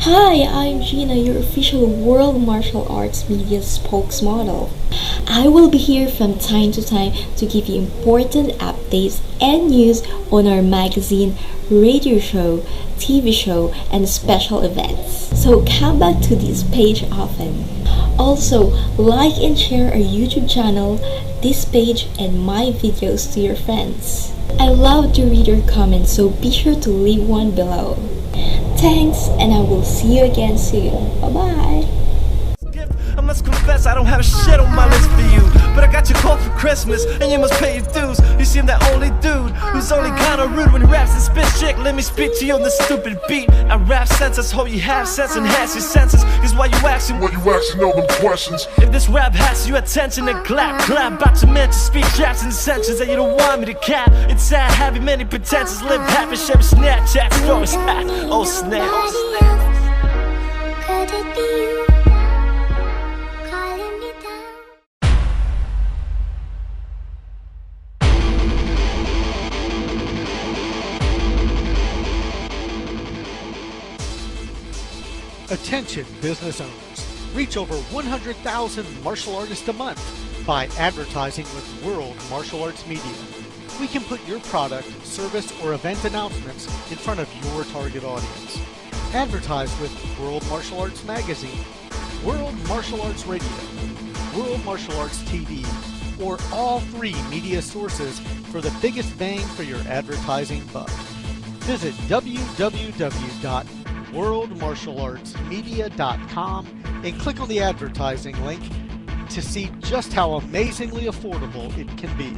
Hi, I'm Gina, your official World Martial Arts Media spokesmodel. I will be here from time to time to give you important updates and news on our magazine, radio show, TV show, and special events. So come back to this page often. Also, like and share our YouTube channel, this page, and my videos to your friends. I love to read your comments, so be sure to leave one below. Thanks, and I will see you again soon. Bye bye. I must confess I don't have a shit on my list for you, but I got your call for Christmas and you must pay your dues. You seem that only dude who's only kinda rude when he raps and spits shit. Let me speak to you on this stupid beat. I rap senses, hope you have sense, enhance your senses. Is why you asking all them questions. If this rap has your attention, then clap about your mental speak traps and sentences that you don't want me to cap. It's sad having many pretenses, live happy, share with Snapchat stories. Oh snap. Could it be you calling me down? Attention business owners. Reach over 100,000 martial artists a month by advertising with World Martial Arts Media. We can put your product, service, or event announcements in front of your target audience. Advertise with World Martial Arts Magazine, World Martial Arts Radio, World Martial Arts TV, or all three media sources for the biggest bang for your advertising buck. Visit www.worldmartialartsmedia.com and click on the advertising link to see just how amazingly affordable it can be.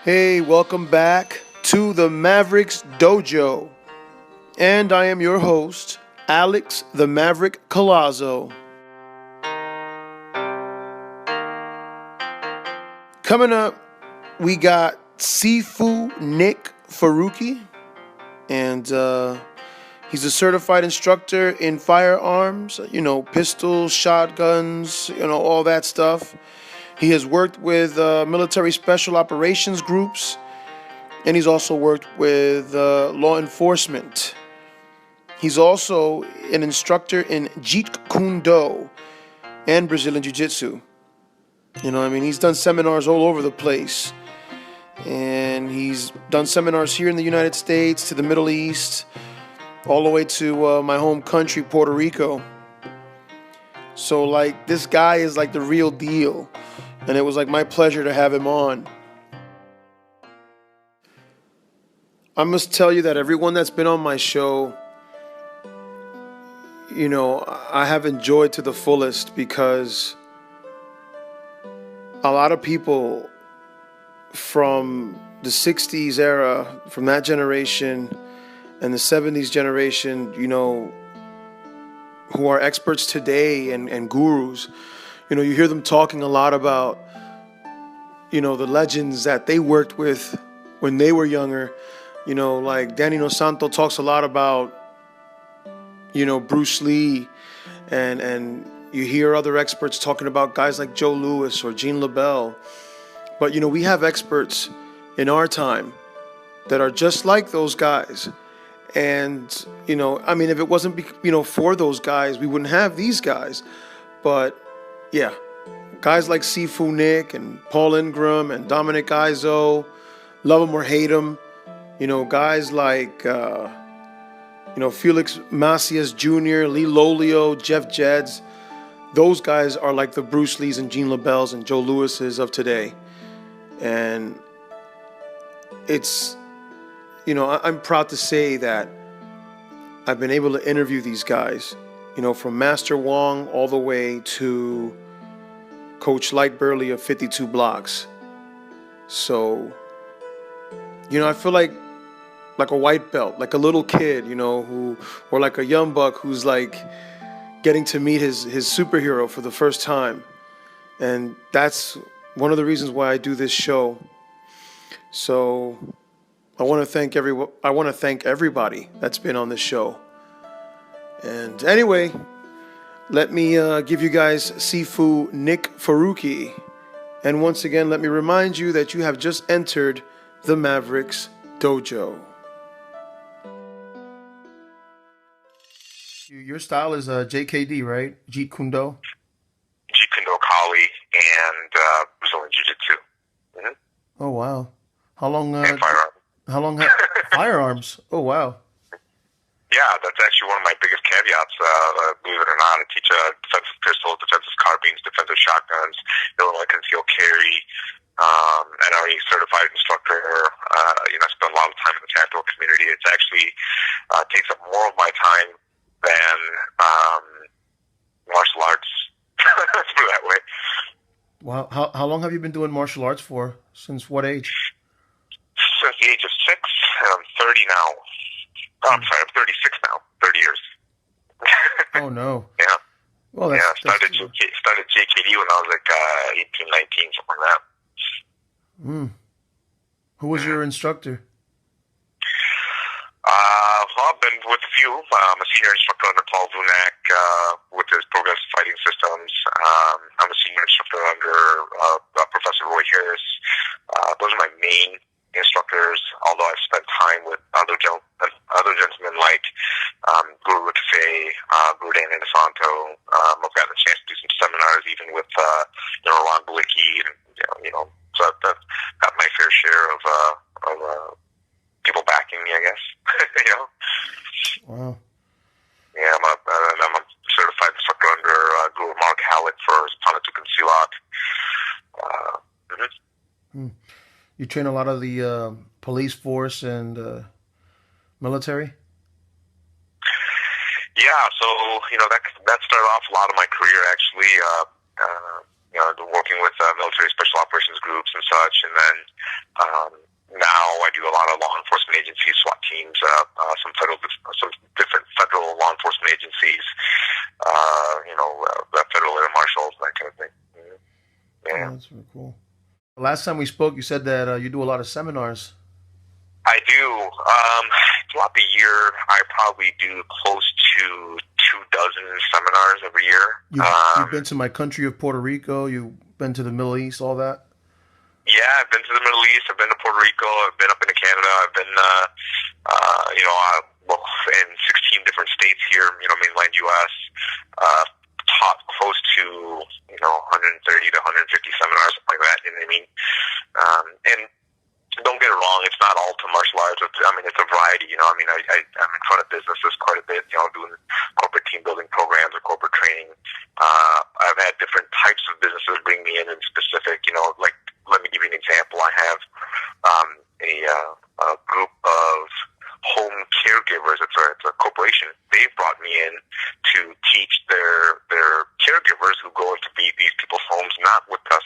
Hey, welcome back to the Mavericks Dojo. And I am your host, Alex the Maverick Colazzo. Coming up, we got Sifu Nik Faruqi, and he's a certified instructor in firearms, pistols, shotguns, all that stuff. He has worked with military special operations groups, and he's also worked with law enforcement. He's also an instructor in Jeet Kune Do and Brazilian Jiu-Jitsu. He's done seminars all over the place. And he's done seminars here in the United States, to the Middle East, all the way to my home country, Puerto Rico. So, this guy is the real deal. And it was my pleasure to have him on. I must tell you that everyone that's been on my show, I have enjoyed to the fullest, because a lot of people from the 60s era, from that generation, and the 70s generation, who are experts today and gurus, you hear them talking a lot about, the legends that they worked with when they were younger. Danny Nosanto talks a lot about, Bruce Lee, and you hear other experts talking about guys like Joe Louis or Gene LaBelle. But, we have experts in our time that are just like those guys. And, if it wasn't, for those guys, we wouldn't have these guys. But, yeah, guys like Sifu Nik and Paul Ingram and Dominic Izo, love them or hate them. Guys like, Felix Macias Jr., Lee Lolio, Jeff Jeds. Those guys are like the Bruce Lees and Gene LaBelles and Joe Louises of today. And it's, I'm proud to say that I've been able to interview these guys, from Master Wong all the way to Coach Light Burley of 52 Blocks. So, I feel like a white belt, like a little kid, or like a young buck who's getting to meet his superhero for the first time. And that's one of the reasons why I do this show. So I want to thank everybody that's been on this show. And anyway, let me give you guys Sifu Nik Faruqi. And once again, let me remind you that you have just entered the Mavericks Dojo. Your style is JKD, right? Jeet Kune Do? Jeet Kune Do, Kali, and Brazilian Jiu-Jitsu. Mm-hmm. Oh, wow. How long? And firearms. How long? Firearms? Oh, wow. Yeah, that's actually one of my biggest caveats. Believe it or not, I teach defensive pistols, defensive carbines, defensive shotguns, Illinois concealed carry. And I'm a certified instructor. I spend a lot of time in the tactical community. It's actually takes up more of my time than martial arts. Let's put it that way. Wow. How long have you been doing martial arts for? Since what age? Since the age of 6, and I'm 30 now. Oh, I'm sorry, I'm 36 now. 30 years. Oh, no. Yeah. Well, started JKD when I was like 18, 19, something like that. Who was your instructor? Well, I've been with a few. I'm a senior instructor under Paul Vunak with his progressive fighting systems. I'm a senior instructor under Professor Roy Harris. Those are my main instructors, although I've spent time with other gentlemen like Guru Rick Fay, Guru Dan Inosanto. I've gotten a chance to do some seminars even with Ron Balicki, and so I've got my fair share of people backing me, I guess. Wow. Yeah, I'm a certified instructor under Guru Mark Halleck for Panatukan Silat. You train a lot of the police force and military? Yeah, so, that started off a lot of my career, actually, working with military special operations groups and such, and then now I do a lot of law enforcement agencies, SWAT teams, some different federal law enforcement agencies, federal air marshals, that kind of thing. Yeah. Oh, that's really cool. Last time we spoke, you said that you do a lot of seminars. I do. Throughout the year, I probably do close to 24 seminars every year. You've been to my country of Puerto Rico. You've been to the Middle East, all that? Yeah, I've been to the Middle East. I've been to Puerto Rico. I've been up into Canada. I've been, in 16 different states here, mainland U.S. Taught close to, 130 to 150 seminars, something like that. You know what I mean? And don't get it wrong, it's not all to martial arts. It's a variety. I'm in front of businesses quite a bit, doing corporate team building programs or corporate training. I've had different types of businesses bring me in specific, like, let me give you an example. I have a group of home caregivers. It's a corporation. They've brought me in to teach their caregivers who go into these people's homes, not with us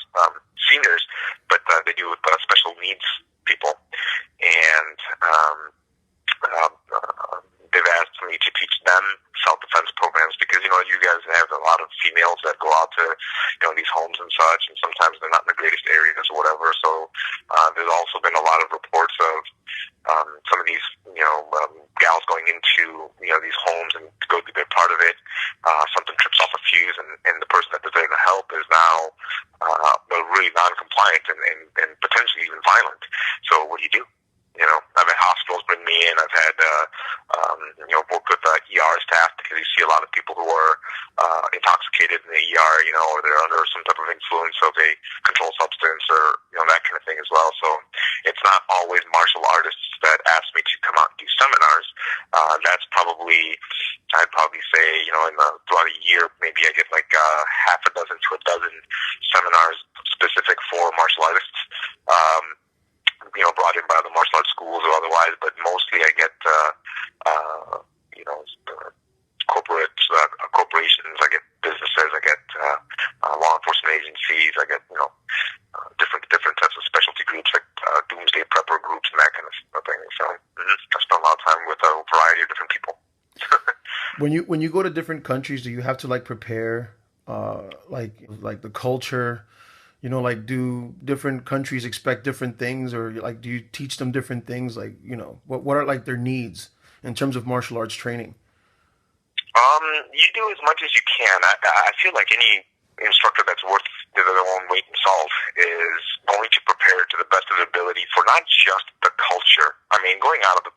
seniors, but they do with special needs people. And they've asked me to teach them self-defense programs because, you guys have a lot of females that go out to, these homes and such, and sometimes they're not in the greatest areas or whatever. So there's also been a lot of reports of some of these, gals going into, these homes and to go through their part of it. Something trips off a fuse, and the person that they're there to help is now really non-compliant and potentially even violent. So what do you do? I've had hospitals bring me in. I've had, worked with ER staff because you see a lot of people who are intoxicated in the ER, or they're under some type of influence of a controlled substance or, that kind of thing as well. So it's not always martial artists that ask me to come out and do seminars. That's probably, I'd probably say, throughout a year, maybe I get like half a dozen to a dozen seminars specific for martial artists. Brought in by the martial arts schools or otherwise, but mostly I get, corporations, I get businesses, I get law enforcement agencies, I get, different types of specialty groups like doomsday prepper groups and that kind of thing. So I spend a lot of time with a variety of different people. When you go to different countries, do you have to like prepare like the culture? You know, like do different countries expect different things, or like do you teach them different things? Like, you know, what are like their needs in terms of martial arts training? You do as much as you can. I feel like any instructor that's worth their own weight in salt is going to prepare to the best of their ability for not just the culture. I mean, going out of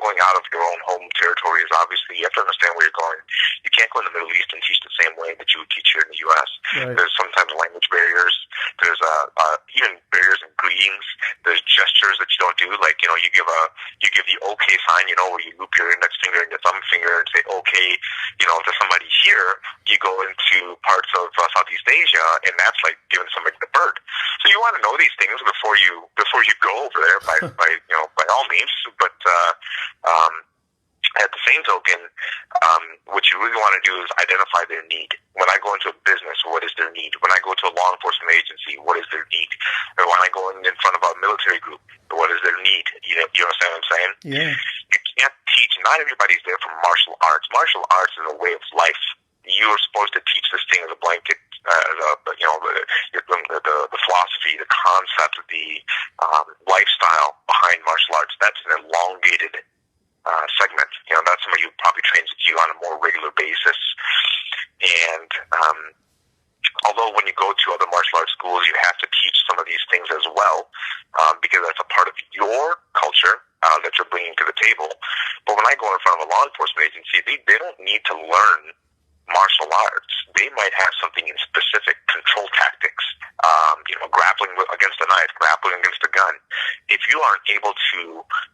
going out of your own home territory is obviously, you have to understand where you're going. You can't go in the Middle East and teach the same way that you would teach here in the U.S. Right. There's sometimes language barriers. There's even barriers in greetings. There's gestures that you don't do. Like, you know, you give the okay sign, you know, where you loop your index finger and your thumb finger and say okay, you know, to somebody here. You go into parts of Southeast Asia, and that's like giving somebody the bird. So you want to know these things before you go over there by all means. But at the same token, what you really want to do is identify their need. When I go into a business, what is their need? When I go to a law enforcement agency, what is their need? Or when I go in front of a military group, what is their need? You understand what I'm saying? Yeah. You can't teach. Not everybody's there for martial arts. Martial arts is a way of life. You're supposed to teach this thing as a blanket, the philosophy, the concept, the lifestyle behind martial arts. That's an elongated segment. You know, that's somebody who probably trains with you on a more regular basis. And although when you go to other martial arts schools, you have to teach some of these things as well, because that's a part of your culture that you're bringing to the table. But when I go in front of a law enforcement agency, they don't need to learn martial arts. They might have something in specific control tactics, grappling against a knife, grappling against a gun. If you aren't able to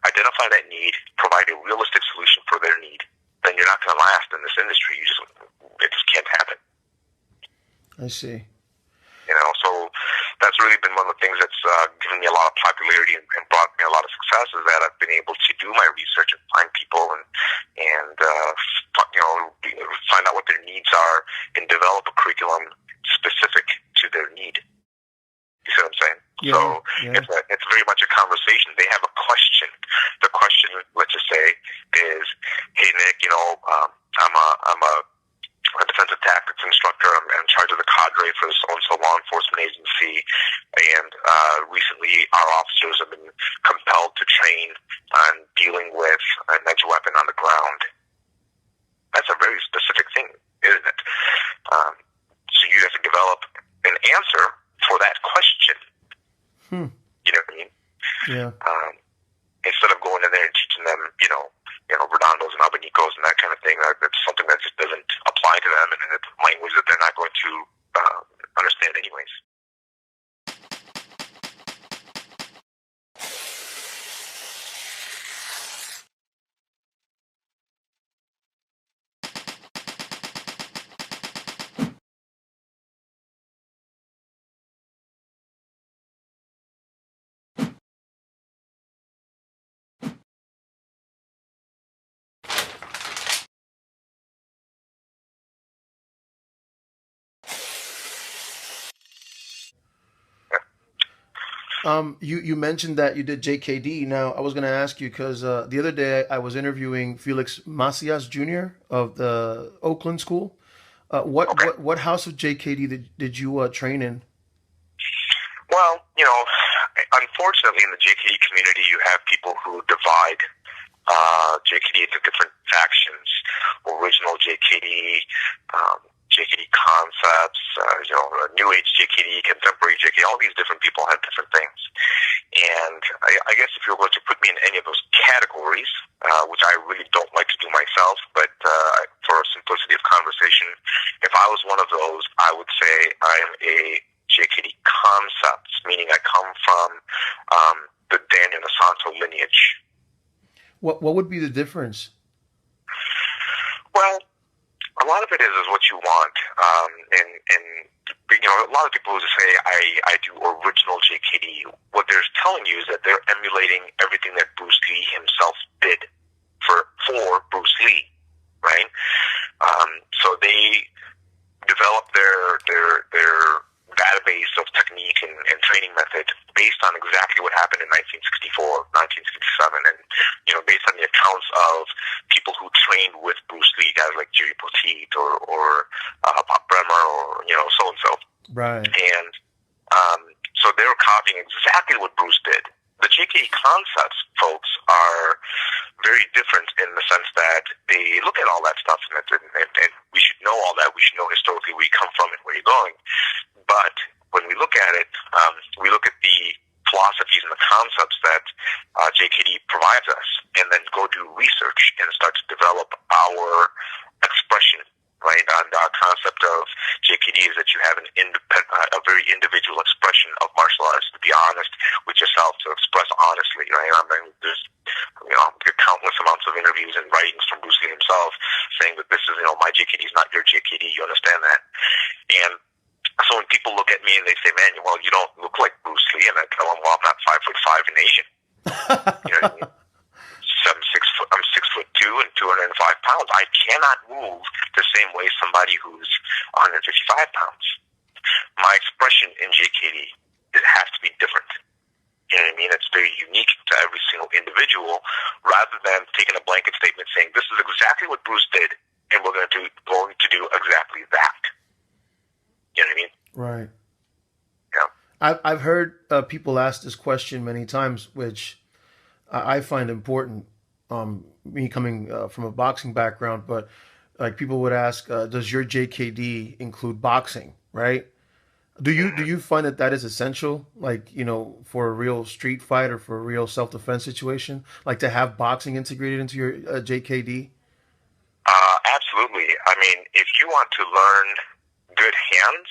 identify that need, provide a realistic solution for their need, then you're not going to last in this industry. It just can't happen. I see. You know, so that's really been one of the things that's given me a lot of popularity and brought me a lot of success, is that I've been able to do my research and find people and find out what their needs are and develop a curriculum specific to their need. You see what I'm saying? Yeah, So yeah. it's very much a conversation. They have a question. The question, let's just say, is, "Hey Nick, I'm a defensive tactics instructor. I'm in charge of the cadre for the so-and-so law enforcement agency, and recently our officers have been compelled to train on dealing with an edge weapon on the ground." That's a very specific thing, isn't it? So you have to develop an answer for that question. You know what I mean? Yeah. Instead of going in there and teaching them, redondos and abanicos and that kind of thing, that's something that just doesn't apply to them, and it's language that they're not going to understand anyways. You mentioned that you did JKD. Now, I was going to ask you because the other day I was interviewing Felix Macias Jr. of the Oakland School. What house of JKD did you train in? Well, unfortunately, in the JKD community, you have people who divide JKD into different factions. Original JKD, JKD concepts, New Age JKD, contemporary JKD. All these different people have different things. And I guess if you were going to put me in any of those categories, which I really don't like to do myself, but for simplicity of conversation, if I was one of those, I would say I am a JKD concepts, meaning I come from the Daniel Nasanto lineage. What would be the difference? Well, a lot of it is what you want, and a lot of people who say I do original JKD. What they're telling you is that they're emulating everything that Bruce Lee himself did for Bruce Lee, right? So they develop their database of technique and training method based on exactly what happened in 1964, 1967, and based on the accounts of people who trained with Bruce Lee, guys like Jerry Poteet or Bob Bremer, or so and so. Right. And so they were copying exactly what Bruce did. The JKD concepts, folks, are very different in the sense that they look at all that stuff, and we should know all that. We should know historically where you come from and where you're going. But when we look at it, we look at the philosophies and the concepts that JKD provides us, and then go do research and start to develop our expression. Right, and our concept of JKD is that you have a very individual expression of martial arts, to be honest with yourself, to express honestly. Right, I mean, there's countless amounts of interviews and writings from Bruce Lee himself saying that this is my JKD is not your JKD. You understand that? And so when people look at me and they say, "Man, well, you don't look like Bruce Lee," and I tell them, "Well, I'm not 5'5" and Asian." You know what I mean? I'm 6'2" and 205 pounds. I cannot move the same way somebody who's 155 pounds. My expression in JKD, it has to be different. You know what I mean? It's very unique to every single individual, rather than taking a blanket statement saying this is exactly what Bruce did, and we're going to do exactly that. You know what I mean? Right. Yeah. I've heard people ask this question many times, which I find important, me coming from a boxing background, but like people would ask, does your JKD include boxing, right? Do you find that is essential, like, for a real street fight or for a real self-defense situation, like to have boxing integrated into your JKD? Absolutely. I mean, if you want to learn good hands,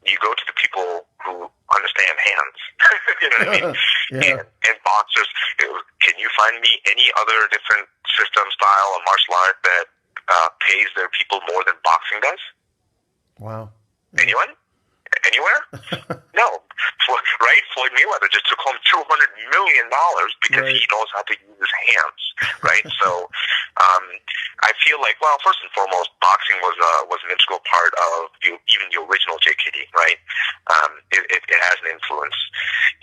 you go to the people who understand hands. You know what I mean? Yeah. And boxers, can you find me any other different system, style, or martial art that pays their people more than boxing does? Wow. Anyone? Anywhere? No. Right? Floyd Mayweather just took home $200 million because Right. he knows how to use his hands. Right? So I feel like, well, first and foremost, boxing was an integral part of even the original JKD. Right? It has an influence,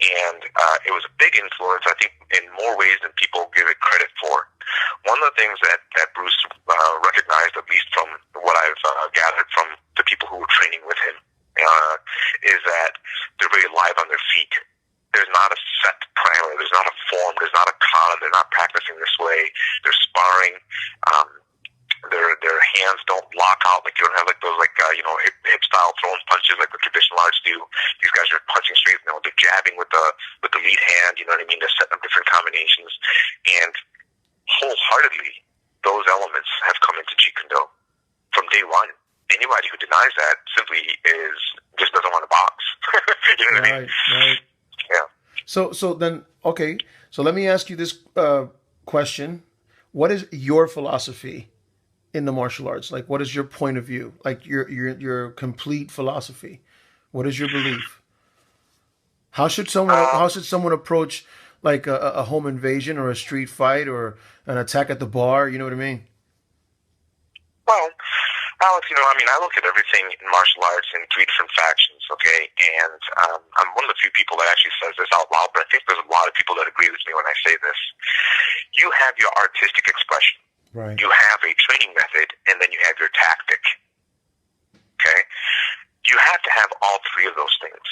and it was a big influence, I think, in more ways than people give it credit for. One of the things that Bruce recognized, at least from what I've gathered from the people who were training with him, is that they're very live on their feet. There's not a set primer. There's not a form. There's not a kata. They're not practicing this way. They're sparring. Their hands don't lock out. Like, you don't have like those hip style throwing punches like the traditional arts do. These guys are punching straight. They're jabbing with the lead hand. You know what I mean? They're setting up different combinations, and wholeheartedly, those elements have come into Jeet Kune Do from day one. Anybody who denies that simply just doesn't want to box. You know what I mean? Right. Yeah. So then, okay. So let me ask you this question: what is your philosophy in the martial arts? Like, what is your point of view? Like your complete philosophy. What is your belief? How should someone approach like a home invasion or a street fight or an attack at the bar? You know what I mean? Well, Alex, I look at everything in martial arts in three different factions, okay? And I'm one of the few people that actually says this out loud, but I think there's a lot of people that agree with me when I say this. You have your artistic expression. Right. You have a training method, and then you have your tactic, okay? You have to have all three of those things.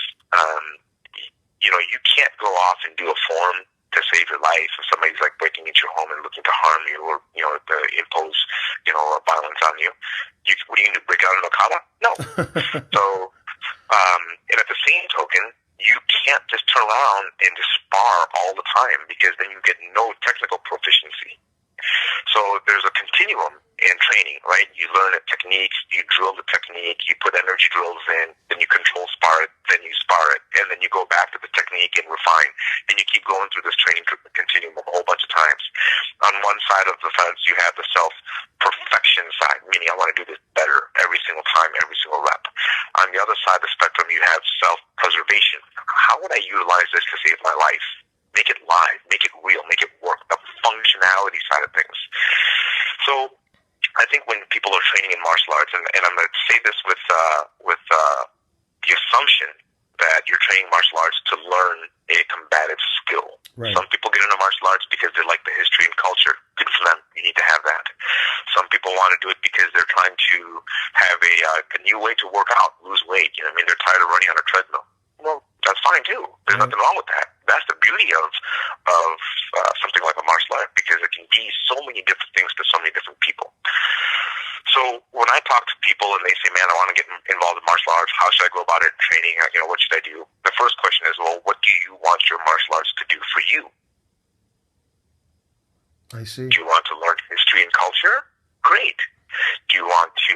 You can't go off and do a form to save your life if somebody's like breaking into your home and looking to harm you or to impose violence on you. What are you going to break out in a kata? No. So and at the same token, you can't just turn around and just spar all the time, because then you get no technical proficiency. So there's a continuum in training, right? You learn the techniques, you drill the technique, you put energy drills in, then you control spar it, then you spar it, and then you go back to the technique and refine, and you keep going through this training continuum a whole bunch of times. On one side of the fence, you have the self-perfection side, meaning I want to do this better every single time, every single rep. On the other side of the spectrum, you have self-preservation. How would I utilize this to save my life? Make it live, make it real, make it work, the functionality side of things. So I think when people are training in martial arts, and I'm going to say this with the assumption that you're training martial arts to learn a combative skill. Right. Some people get into martial arts because they like the history and culture. Good for them. You need to have that. Some people want to do it because they're trying to have a new way to work out, lose weight. You know what I mean? They're tired of running on a treadmill. Well, that's fine too. There's nothing wrong with that. That's the beauty of something like a martial art, because it can be so many different things to so many different people. So when I talk to people and they say, man, I want to get involved in martial arts, how should I go about it in training? You know, what should I do? The first question is, well, what do you want your martial arts to do for you? I see. Do you want to learn history and culture? Great. Do you want to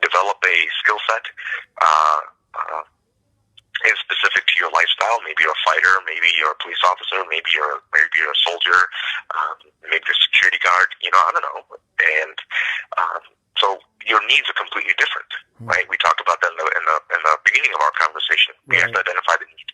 develop a skill set is specific to your lifestyle? Maybe you're a fighter, maybe you're a police officer, maybe you're a soldier, maybe you're a security guard. You know, I don't know. And so your needs are completely different, right? We talked about that in the beginning of our conversation. We have to identify the need,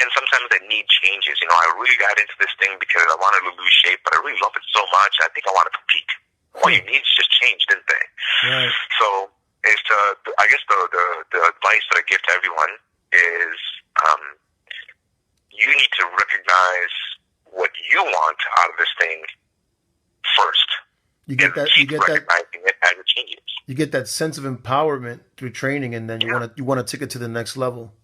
and sometimes that need changes. You know, I really got into this thing because I wanted to lose shape, but I really love it so much. I think I want to compete. Well, your needs just changed, didn't they? Right. So, I guess the advice that I give to everyone is you need to recognize what you want out of this thing first. You get that. You get that. Recognizing it as it changes. You get that sense of empowerment through training, and then you want to take it to the next level.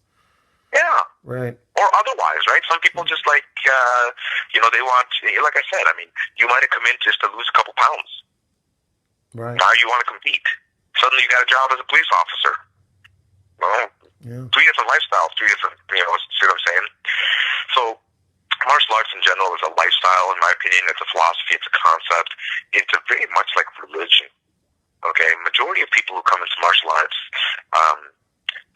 Yeah. Right. Or otherwise, right? Some people just like they want. Like I said, I mean, you might have come in just to lose a couple pounds. Right. Now you want to compete. Suddenly you got a job as a police officer. Well, three different lifestyles, see what I'm saying? So martial arts in general is a lifestyle, in my opinion. It's a philosophy, it's a concept. It's very much like religion. Okay? Majority of people who come into martial arts,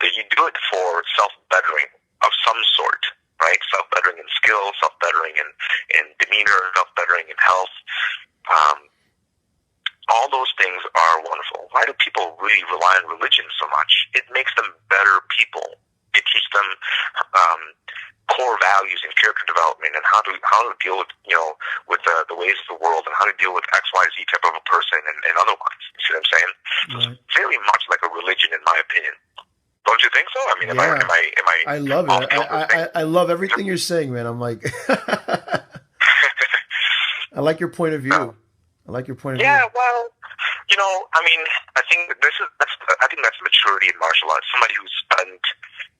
you do it for self-bettering of some sort, right? Self-bettering in skill, self-bettering in demeanor, self-bettering in health. All those things are wonderful. Why do people really rely on religion so much? It makes them better people. It teaches them core values and character development, and how to deal with with the ways of the world, and how to deal with X, Y, Z type of a person and otherwise. You see what I'm saying? So it's very much like a religion, in my opinion. Don't you think so? I mean, am I I love it. I love everything you're saying, man. I'm like, I like your point of view. I like your point of view. Yeah, well, I mean, I think that's maturity in martial arts. Somebody who's spent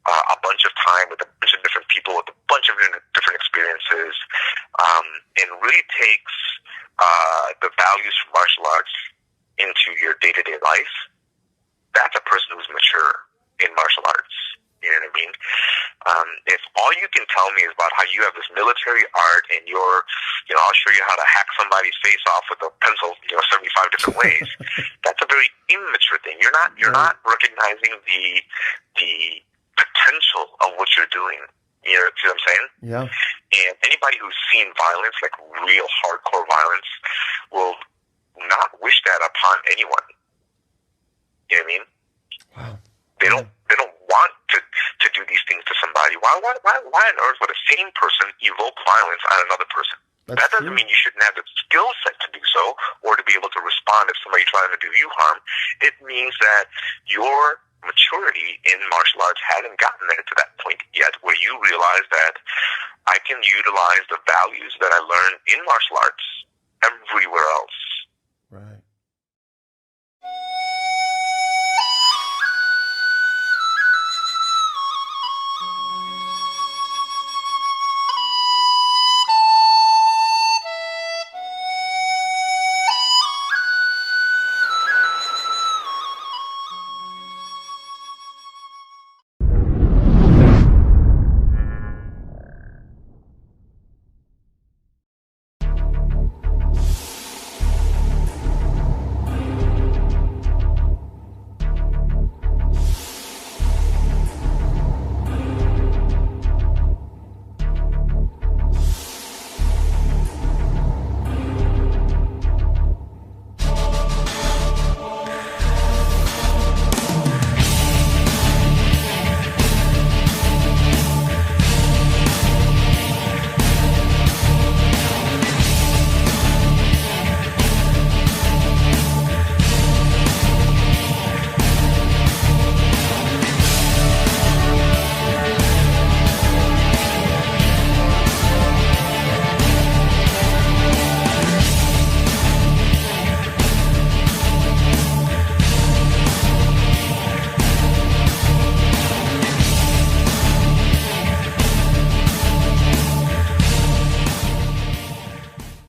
a bunch of time with a bunch of different people, with a bunch of different experiences, and really takes the values from martial arts into your day-to-day life. That's a person who's mature in martial arts. You know what I mean? If all you can tell me is about how you have this military art and I'll show you how to hack somebody's face off with a pencil, 75 different ways. That's a very immature thing. You're not recognizing the potential of what you're doing. You know, see what I'm saying? Yeah. And anybody who's seen violence, like real hardcore violence, will not wish that upon anyone. You know what I mean? Wow. They don't want to do these things to somebody. Why on earth would a sane person evoke violence on another person? That doesn't mean you shouldn't have the skill set to do so, or to be able to respond if somebody's trying to do you harm. It means that your maturity in martial arts hasn't gotten there to that point yet, where you realize that I can utilize the values that I learned in martial arts everywhere else.